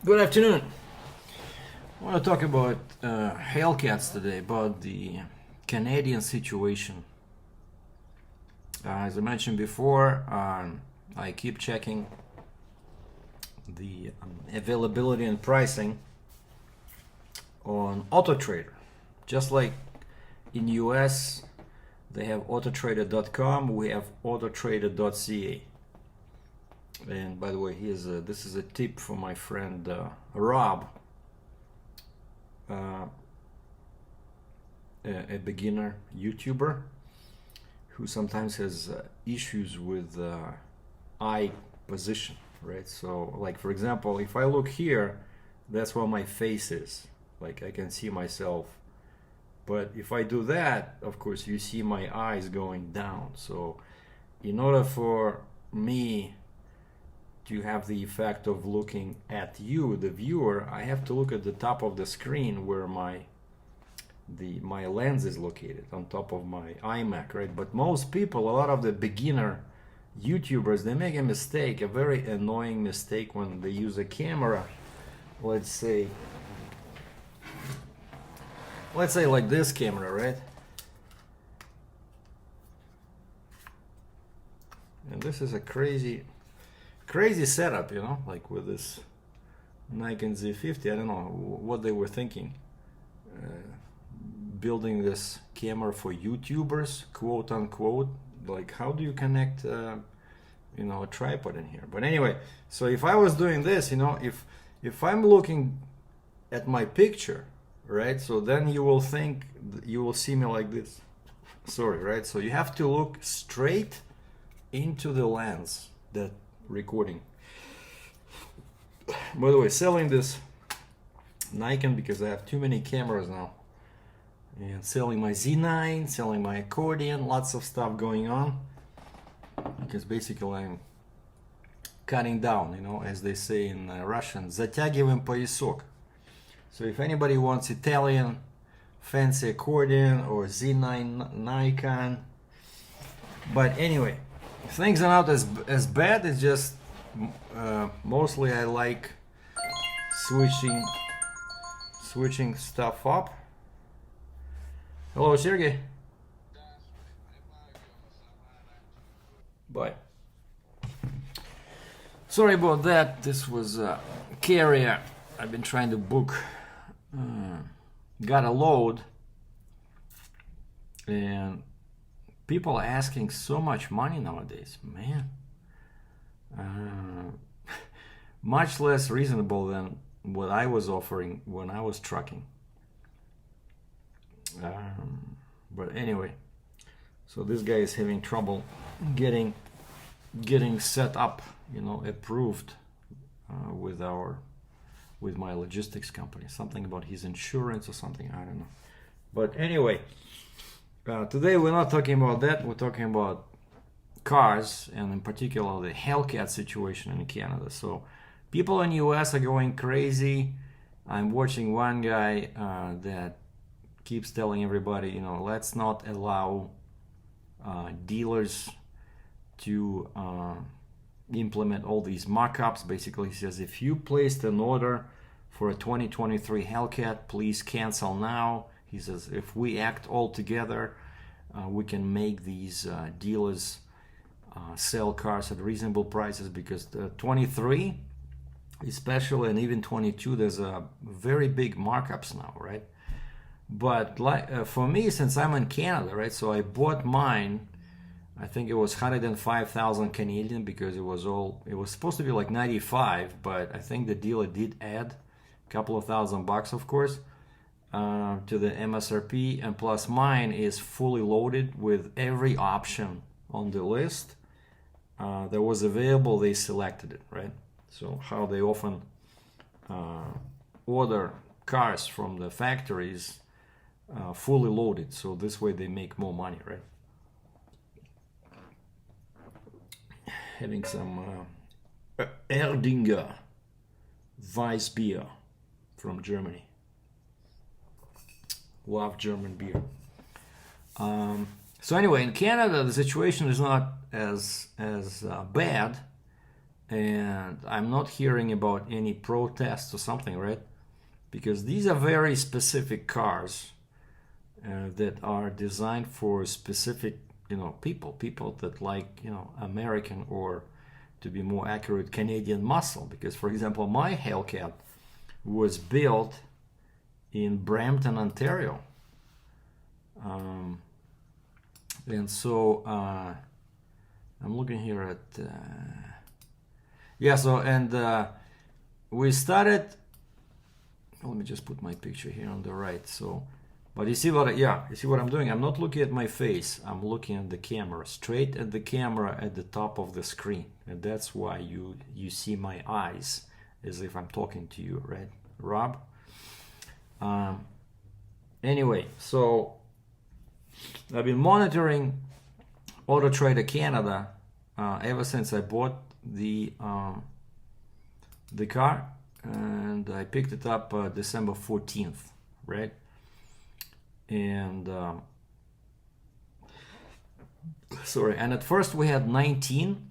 Good afternoon. I want to talk about Hellcats today, about the Canadian situation. As I mentioned before, I keep checking the availability and pricing on AutoTrader. Just like in US, they have autotrader.com, we have autotrader.ca. And by the way, this is a tip from my friend Rob, a beginner YouTuber who sometimes has issues with eye position, right? So, like for example, if I look here, that's where my face is. Like I can see myself. But if I do that, of course, you see my eyes going down. So, in order for me to have the effect of looking at you, the viewer, I have to look at the top of the screen where my lens is located, on top of my iMac, right? But most people, a lot of the beginner YouTubers, they make a mistake, a very annoying mistake when they use a camera. Let's say like this camera, right? And this is a crazy setup, you know, like with this Nikon Z50. I don't know what they were thinking, building this camera for YouTubers, quote unquote. Like, how do you connect a tripod in here? But anyway, so if I was doing this, you know, if I'm looking at my picture, right, so then you will see me like this. Sorry, right? So you have to look straight into the lens that recording. By the way, selling this Nikon because I have too many cameras now, and selling my Z9, selling my accordion, lots of stuff going on, because basically I'm cutting down, you know, as they say in Russian, затягиваем поясок. So if anybody wants Italian fancy accordion or Z9 Nikon, but anyway, things are not as bad. It's just mostly I like switching stuff up. Hello, Sergei. Bye. Sorry about that. This was a carrier I've been trying to book. Got a load, and people are asking so much money nowadays, man. Much less reasonable than what I was offering when I was trucking. But anyway, so this guy is having trouble getting set up, you know, approved with my logistics company. Something about his insurance or something, I don't know. But anyway, today we're not talking about that. We're talking about cars, and in particular the Hellcat situation in Canada. So people in US are going crazy. I'm watching one guy that keeps telling everybody, you know, let's not allow dealers to implement all these mock-ups. Basically, he says if you placed an order for a 2023 Hellcat, please cancel now. He says if we act all together, we can make these dealers sell cars at reasonable prices, because the 23 especially, and even 22, there's a very big markups now, right? But like for me, since I'm in Canada, right, so I bought mine, I think it was 105,000 Canadian, because it was supposed to be like 95, but I think the dealer did add a couple of $1,000, of course, to the MSRP, and plus mine is fully loaded with every option on the list that was available. They selected it, right? So how they often order cars from the factories fully loaded, so this way they make more money, right? Having some Erdinger Weiss beer from Germany. Love German beer. So anyway, in Canada the situation is not as bad, and I'm not hearing about any protests or something, right? Because these are very specific cars that are designed for specific, people that like, American, or to be more accurate, Canadian muscle. Because, for example, my Hellcat was built in Brampton, Ontario. And so I'm looking here at we started. Let me just put my picture here on the right. So, but you see what I'm doing? I'm not looking at my face. I'm looking at the camera, straight at the camera at the top of the screen, and that's why you see my eyes as if I'm talking to you, right, Rob? Anyway, so I've been monitoring Auto Trader Canada ever since I bought the car, and I picked it up December 14th, right? And sorry, and at first we had 19.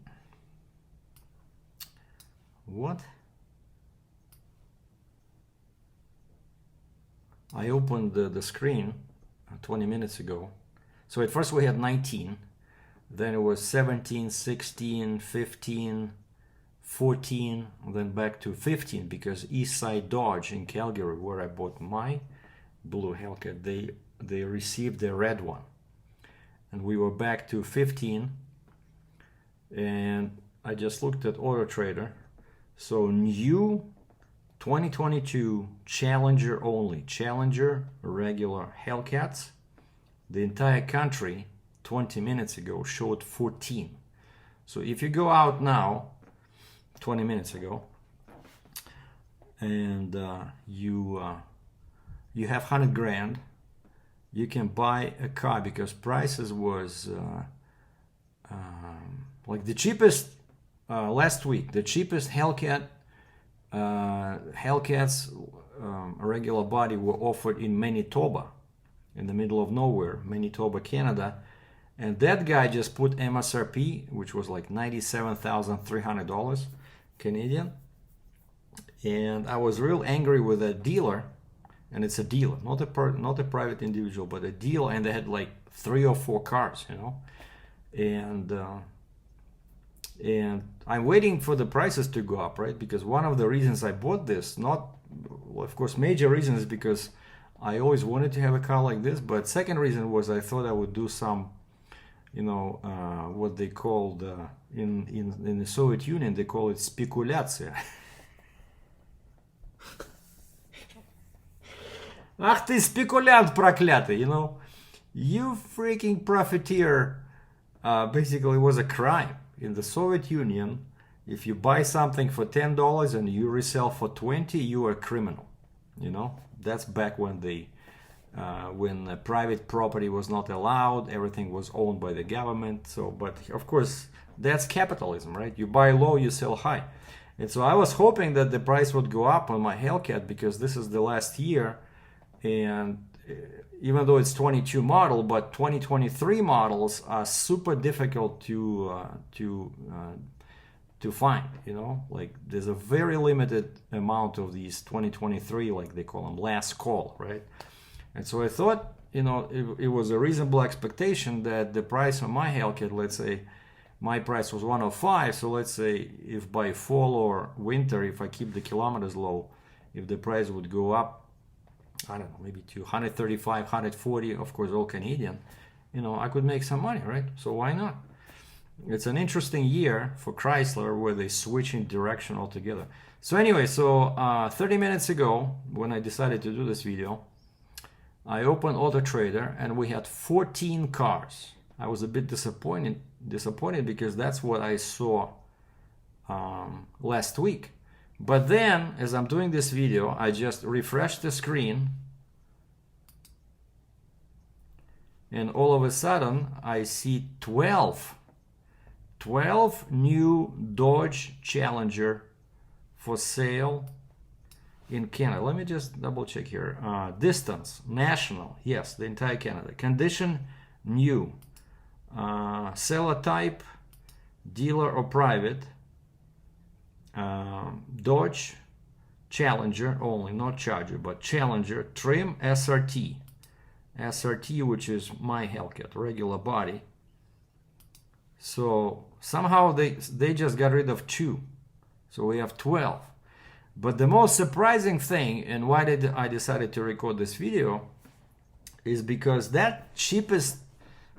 What? I opened the screen 20 minutes ago. So at first we had 19, then it was 17, 16, 15, 14, then back to 15, because Eastside Dodge in Calgary, where I bought my blue Hellcat, they received the red one. And we were back to 15, and I just looked at Auto Trader. So new 2022 Challenger only, Challenger regular Hellcats, the entire country 20 minutes ago showed 14. So if you go out now, 20 minutes ago, and you have 100 grand, you can buy a car, because prices was like the cheapest last week, the cheapest Hellcats regular body were offered in Manitoba, in the middle of nowhere, Manitoba, Canada, and that guy just put MSRP, which was like $97,300 Canadian, and I was real angry with that dealer. And it's a dealer, not a private individual, but a dealer, and they had like 3 or 4 cars, and I'm waiting for the prices to go up, right? Because one of the reasons I bought this, of course, major reason is because I always wanted to have a car like this, but second reason was I thought I would do some, what they called in the Soviet Union, they call it speculaция. Ах ты спекулянт проклятый, you freaking profiteer. Basically, it was a crime in the Soviet Union. If you buy something for $10 and you resell for 20, you are a criminal. That's back when when private property was not allowed, everything was owned by the government. So, but of course, that's capitalism, right? You buy low, you sell high. And so I was hoping that the price would go up on my Hellcat, because this is the last year. And even though it's 22 model, but 2023 models are super difficult to find. Like there's a very limited amount of these 2023, like they call them, last call, right? And so I thought, it was a reasonable expectation that the price on my Hellcat, let's say my price was 105, so let's say if by fall or winter, if I keep the kilometers low, if the price would go up, I don't know, maybe to 135, 140, of course, all Canadian, I could make some money, right? So why not? It's an interesting year for Chrysler, where they switch in direction altogether. So anyway, 30 minutes ago, when I decided to do this video, I opened Auto Trader, and we had 14 cars. I was a bit disappointed because that's what I saw last week. But then, as I'm doing this video, I just refreshed the screen, and all of a sudden I see 12 new Dodge Challenger for sale in Canada. Let me just double check here. Distance, national, yes, the entire Canada. Condition, new. Seller type, dealer or private. Dodge Challenger only, not Charger, but Challenger trim SRT. SRT, which is my Hellcat, regular body. So somehow they just got rid of 2. So we have 12. But the most surprising thing, and why did I decided to record this video, is because that cheapest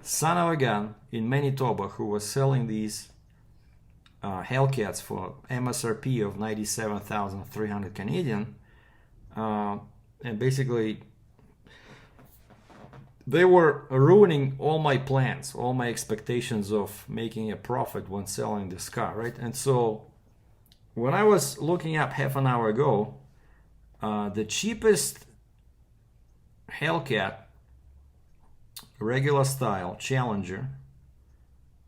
son of a gun in Manitoba who was selling these Hellcats for MSRP of 97,300 Canadian, and basically they were ruining all my plans, all my expectations of making a profit when selling this car, right? And so when I was looking up half an hour ago, the cheapest Hellcat regular style Challenger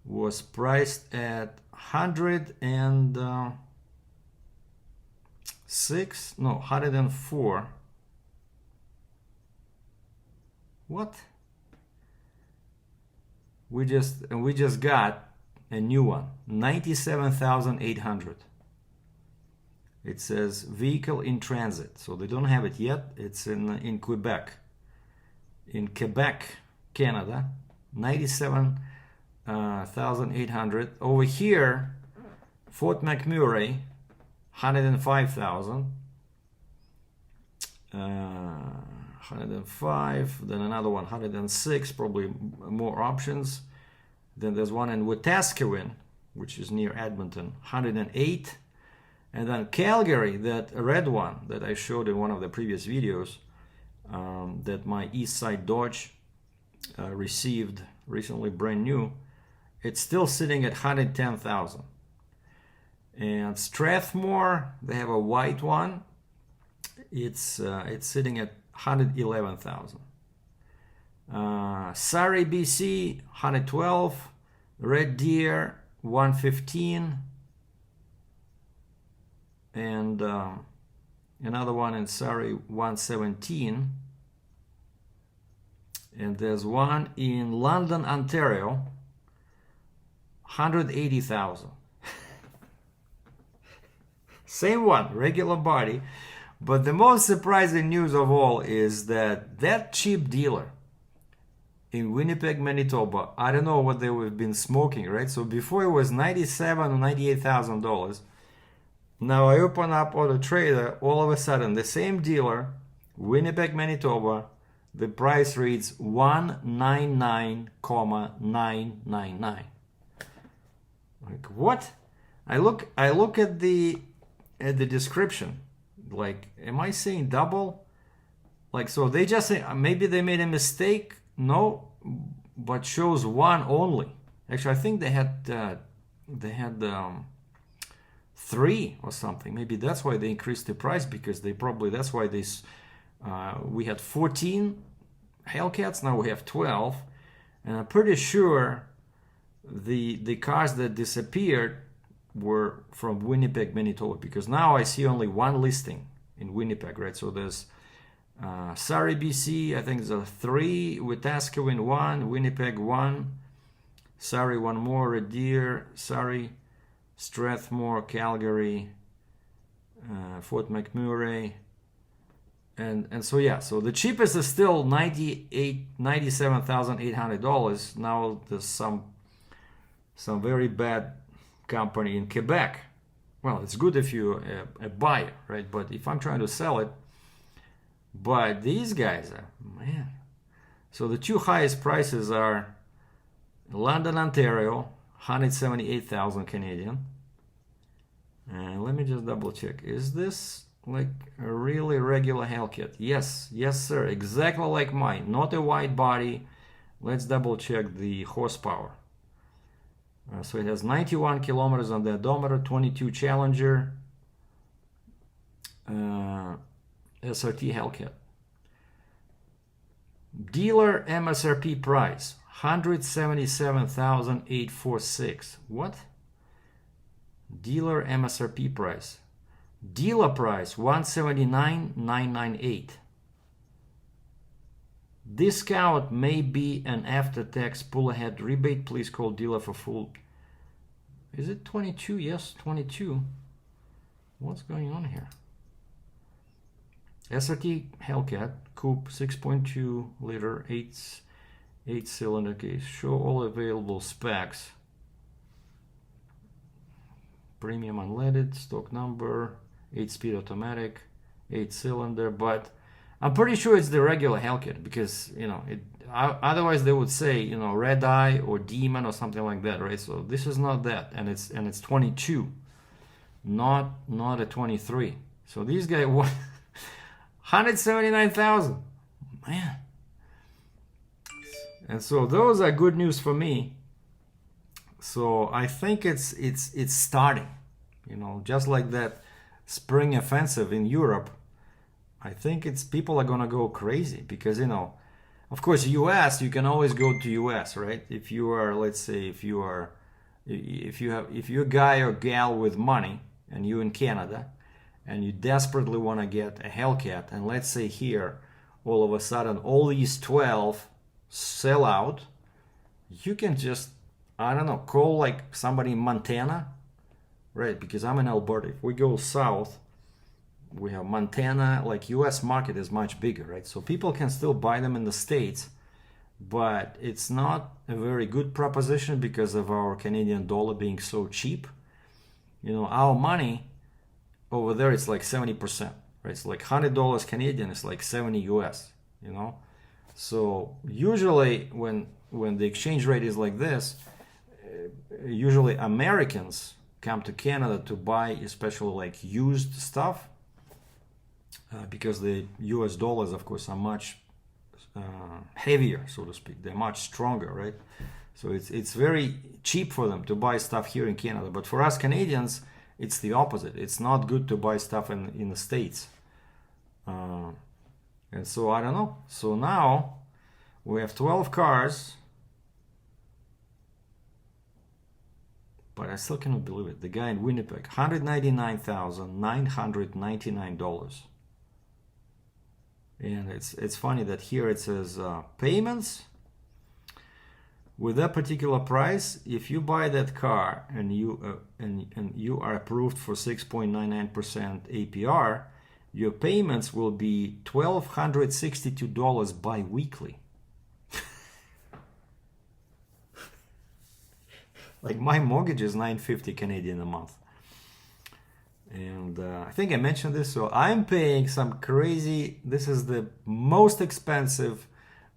was priced at 104. What? We just got a new one, 97,800. It says vehicle in transit, so they don't have it yet. It's in Quebec. In Quebec, Canada, 97,800. Over here, Fort McMurray, 105,000. 105, then another one, 106, probably more options. Then there's one in Wetaskiwin, which is near Edmonton, 108. And then Calgary, that red one that I showed in one of the previous videos, that my East Side Dodge received recently, brand new, it's still sitting at 110,000. And Strathmore, they have a white one. It's sitting at 111,000. Surrey, BC, 112. Red Deer, 115. And another one in Surrey, 117. And there's one in London, Ontario, 180,000. Same one, regular body. But the most surprising news of all is that cheap dealer in Winnipeg, Manitoba, I don't know what they would have been smoking, right? So before it was $97,000 or $98,000. Now I open up Auto Trader, all of a sudden the same dealer, Winnipeg, Manitoba, the price reads 199,999. Like what? I look at the description. Like, am I saying double? Like, so they just say maybe they made a mistake. No, but shows one only. Actually, I think they had 3 or something. Maybe that's why they increased the price, because that's why we had 14 Hellcats, now we have 12, and I'm pretty sure the cars that disappeared were from Winnipeg, Manitoba, because now I see only one listing in Winnipeg, right? So there's Surrey, BC, I think there's 3, Wetaskiwin 1, Winnipeg 1, Surrey 1 more, Red Deer, Surrey, Strathmore, Calgary, Fort McMurray, and so yeah, so the cheapest is still $97,800. Now there's some very bad company in Quebec. Well, it's good if you're a buyer, right? But if I'm trying to sell it, but these guys are, man. So the 2 highest prices are London, Ontario, 178,000 Canadian. And let me just double check. Is this like a really regular Hellcat? Yes, sir, exactly like mine. Not a wide body. Let's double check the horsepower. So it has 91 kilometers on the odometer, 22 Challenger, SRT Hellcat. Dealer MSRP price, 177,846. What? Dealer MSRP price. Dealer price, 179,998. Discount may be an after-tax pull-ahead rebate. Please call dealer for full. Is it 22? Yes, 22. What's going on here? SRT Hellcat coupe 6.2 liter 8 cylinder case. Show all available specs. Premium unleaded, stock number, 8-speed automatic, 8 cylinder, but I'm pretty sure it's the regular Hellcat because, you know, otherwise they would say, you know, Red Eye or Demon or something like that, right? So this is not that, and it's 22, not a 23. So these guys want 179,000, man. And so those are good news for me. So I think it's starting, you know, just like that spring offensive in Europe. I think people are gonna go crazy because, you know, of course, US, you can always go to US, right? If you are, let's say, if you're a guy or gal with money and you're in Canada and you desperately want to get a Hellcat, and let's say here all of a sudden all these 12 sell out, you can just, I don't know, call like somebody in Montana, right? Because I'm in Alberta. If we go south, we have Montana. Like US market is much bigger, right? So people can still buy them in the States, but it's not a very good proposition because of our Canadian dollar being so cheap. You know, our money over there is like 70%, right? It's like $100 Canadian is like 70 US, you know? So usually when the exchange rate is like this, usually Americans come to Canada to buy especially like used stuff because the US dollars, of course, are much heavier, so to speak. They're much stronger, right? So it's very cheap for them to buy stuff here in Canada. But for us Canadians, it's the opposite. It's not good to buy stuff in the States. And so I don't know. So now we have 12 cars. But I still cannot believe it. The guy in Winnipeg, $199,999. And it's funny that here it says payments. With that particular price, if you buy that car and you are approved for 6.99% APR, your payments will be $1,262 bi-weekly. Like my mortgage is $950 Canadian a month. And I think I mentioned this, so I'm paying some crazy, this is the most expensive,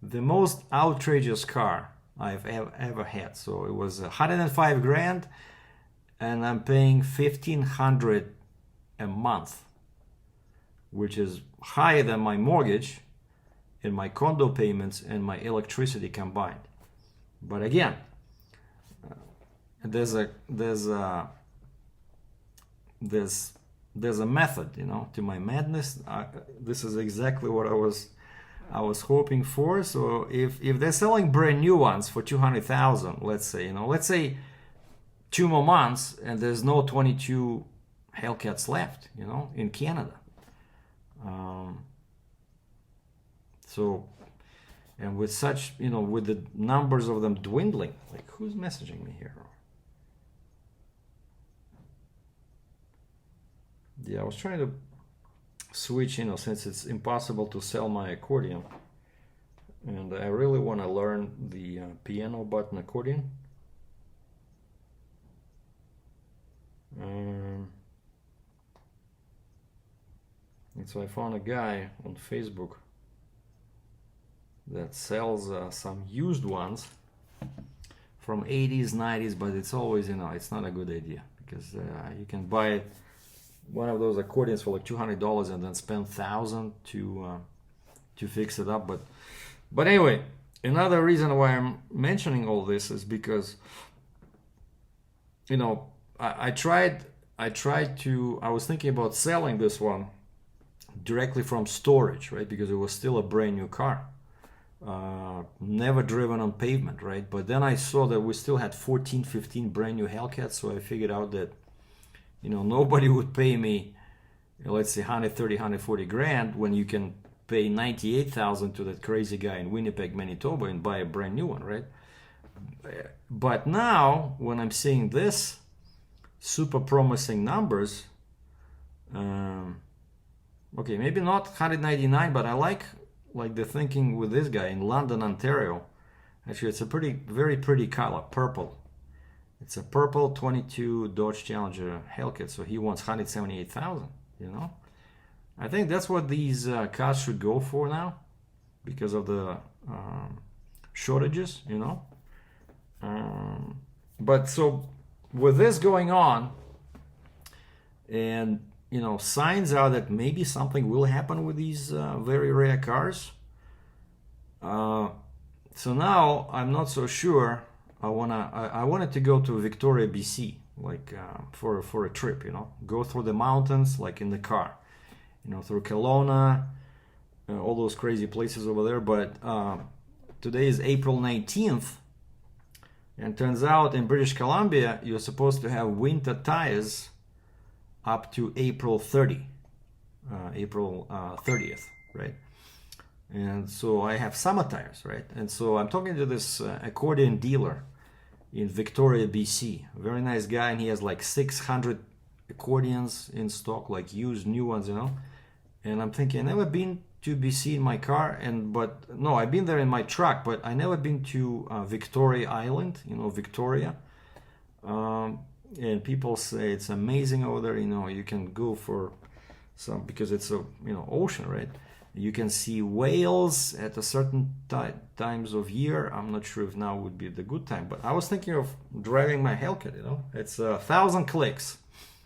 the most outrageous car I've ever had. So it was 105 grand and I'm paying $1,500 a month, which is higher than my mortgage and my condo payments and my electricity combined. But again, there's a method, you know, to my madness. This is exactly what I was hoping for. So if they're selling brand new ones for 200,000, let's say, you know, let's say 2 more months and there's no 22 Hellcats left, you know, in Canada. So, and with such, you know, with the numbers of them dwindling, like who's messaging me here? Yeah, I was trying to switch, you know, since it's impossible to sell my accordion, and I really want to learn the piano button accordion. And so I found a guy on Facebook that sells some used ones from 80s, 90s, but it's always, you know, it's not a good idea because you can buy it, one of those accordions for like $200 and then spend $1,000 to fix it up. But anyway, another reason why I'm mentioning all this is because, you know, I was thinking about selling this one directly from storage, right? Because it was still a brand new car, never driven on pavement, right? But then I saw that we still had 14, 15 brand new Hellcats, so I figured out that, you know, nobody would pay me, let's say 130, 140 grand when you can pay 98,000 to that crazy guy in Winnipeg, Manitoba and buy a brand new one, right? But now when I'm seeing this super promising numbers, Okay, maybe not 199, but I like the thinking with this guy in London, Ontario. Actually, it's a very pretty color, purple. It's a purple 22 Dodge Challenger Hellcat, so he wants 178,000. You know, I think that's what these cars should go for now, because of the shortages. You know, but so with this going on, and you know, signs are that maybe something will happen with these very rare cars. So now I'm not so sure. I wanted to go to Victoria, BC, like for a trip. You know, go through the mountains like in the car. You know, through Kelowna, all those crazy places over there. But today is April 19th, and turns out in British Columbia you're supposed to have winter tires up to April 30th, right? And so I have summer tires, right? And so I'm talking to this accordion dealer in Victoria, BC. Very nice guy, and he has like 600 accordions in stock, like used new ones, you know. And I'm thinking, I've never been to BC in my car, but no, I've been there in my truck, but I never been to Victoria Island, you know, Victoria. And people say it's amazing over there. You know, you can go for some, because it's a ocean, right? You can see whales at a certain times of year. I'm not sure if now would be the good time, but I was thinking of driving my Hellcat. You know, it's 1,000 clicks,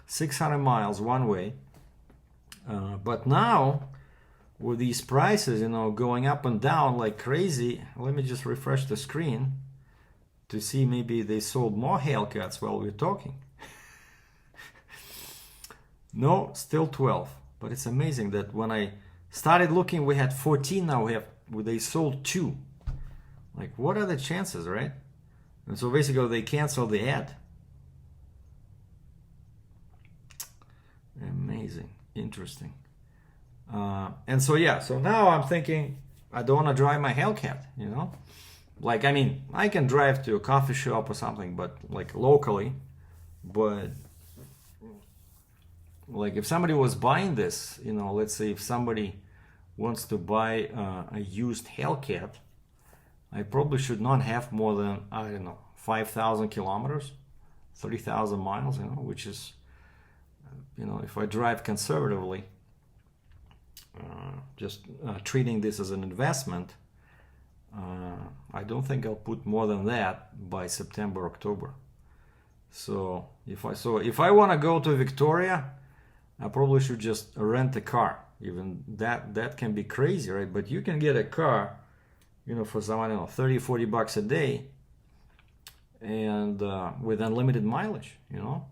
600 miles one way. But now with these prices, you know, going up and down like crazy, let me just refresh the screen to see maybe they sold more Hellcats while we're talking. No, still 12. But it's amazing that when I started looking, we had 14. Now they sold 2. Like, what are the chances, right? And so basically they canceled the ad. Amazing, interesting. And so yeah, so now I'm thinking I don't want to drive my Hellcat, you know. Like, I mean, I can drive to a coffee shop or something, but like locally. But like if somebody was buying this, you know, let's say if somebody wants to buy a used Hellcat, I probably should not have more than, I don't know, 5,000 kilometers, 30,000 miles, you know, which is, you know, if I drive conservatively, just treating this as an investment, I don't think I'll put more than that by September, October. So if I want to go to Victoria, I probably should just rent a car. Even that can be crazy, right? But you can get a car, you know, for some, I don't know, 30, 40 bucks a day, and with unlimited mileage, you know.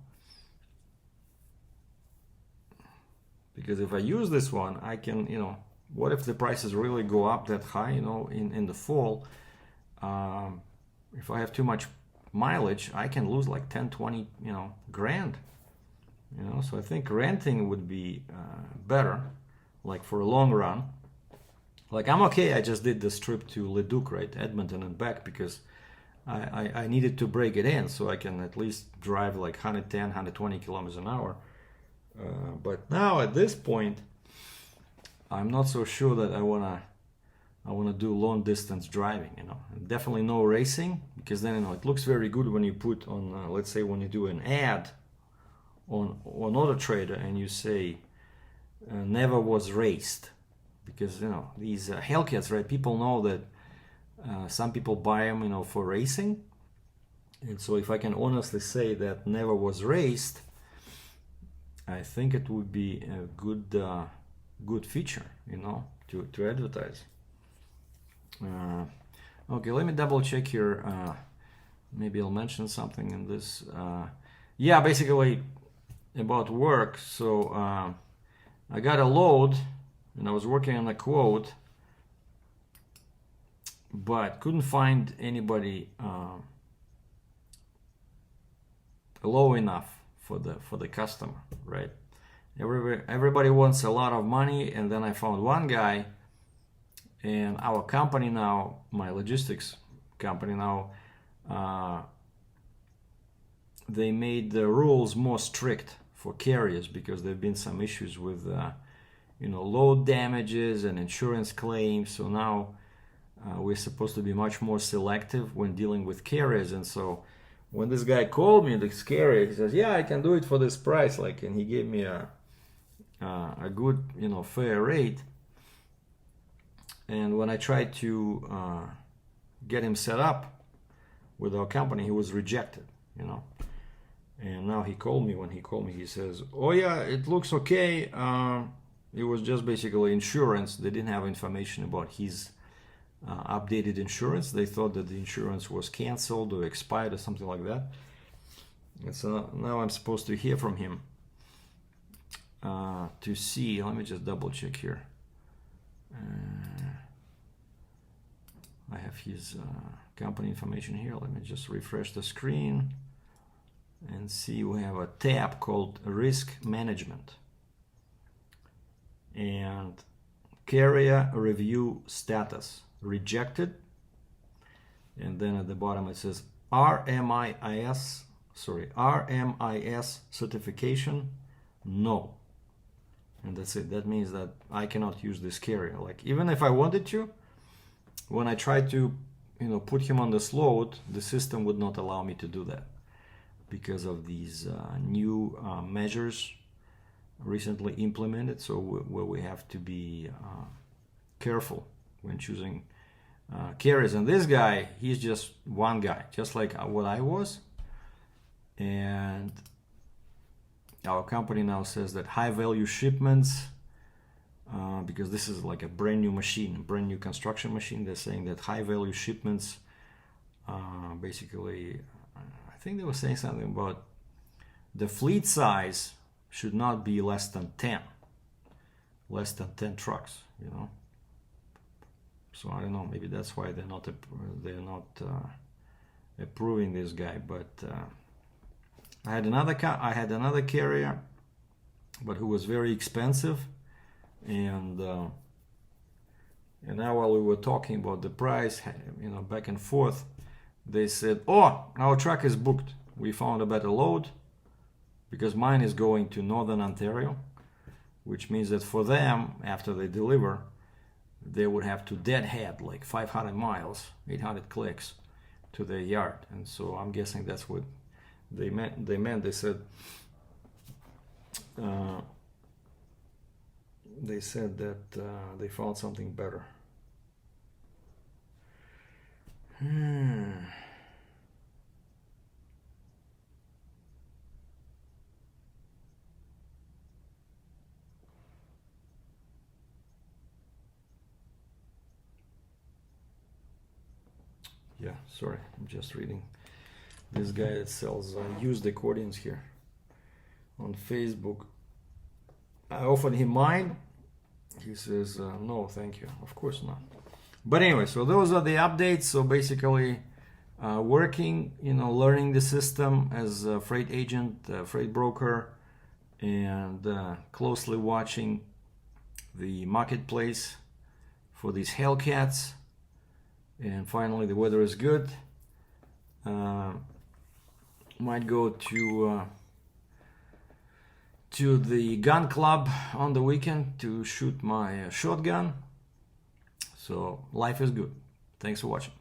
Because if I use this one, I can, you know, what if the prices really go up that high, you know, in the fall? If I have too much mileage, I can lose like 10, 20, you know, grand. You know, so I think renting would be better, like for a long run. Like I'm okay, I just did this trip to Leduc, right, Edmonton and back, because I needed to break it in so I can at least drive like 110, 120 kilometers an hour. But now at this point, I'm not so sure that I wanna do long distance driving. You know, definitely no racing, because then, you know, it looks very good when you put on, let's say, when you do an ad on Auto Trader and you say never was raced, because, you know, these Hellcats, right? People know that some people buy them, you know, for racing, and so if I can honestly say that never was raced, I think it would be a good feature, you know, to advertise. Okay, let me double check here. Maybe I'll mention something in this. Yeah, basically about work. So I got a load and I was working on a quote, but couldn't find anybody low enough for the customer, right? Everybody wants a lot of money, and then I found one guy, and our company now, my logistics company now, they made the rules more strict for carriers, because there have been some issues with load damages and insurance claims. So now we're supposed to be much more selective when dealing with carriers. And so when this guy called me, this carrier, he says, yeah, I can do it for this price, and he gave me a good, fair rate. And when I tried to get him set up with our company, he was rejected, And now he called me. When he called me, he says, oh yeah, it looks okay. It was just basically insurance. They didn't have information about his updated insurance. They thought that the insurance was canceled or expired or something like that. And so now I'm supposed to hear from him to see. Let me just double check here. I have his company information here. Let me just refresh the screen and see. We have a tab called Risk Management and Carrier Review Status rejected, and then at the bottom it says RMIS certification no, and that's it. That means that I cannot use this carrier. Even if I wanted to, when I tried to put him on this load, the system would not allow me to do that because of these new measures recently implemented. So where we have to be careful when choosing carriers. And this guy, he's just one guy, just like what I was. And our company now says that high value shipments, because this is like a brand new machine, brand new construction machine, they're saying that high value shipments, basically, I think they were saying something about the fleet size should not be less than 10 trucks, So I don't know, maybe that's why they're not approving this guy. But I had another carrier, but who was very expensive, and now while we were talking about the price, back and forth, they said, "Oh, our truck is booked. We found a better load," because mine is going to Northern Ontario, which means that for them, after they deliver, they would have to deadhead 500 miles, 800 clicks to their yard. And so I'm guessing that's what they meant. They said that they found something better. Yeah, sorry, I'm just reading. This guy that sells used accordions here on Facebook. I offered him mine. He says, no, thank you. Of course not. But anyway, so those are the updates. So basically, working, learning the system as a freight agent, freight broker, and closely watching the marketplace for these Hellcats. And finally, the weather is good. Might go to the gun club on the weekend to shoot my shotgun. So life is good. Thanks for watching.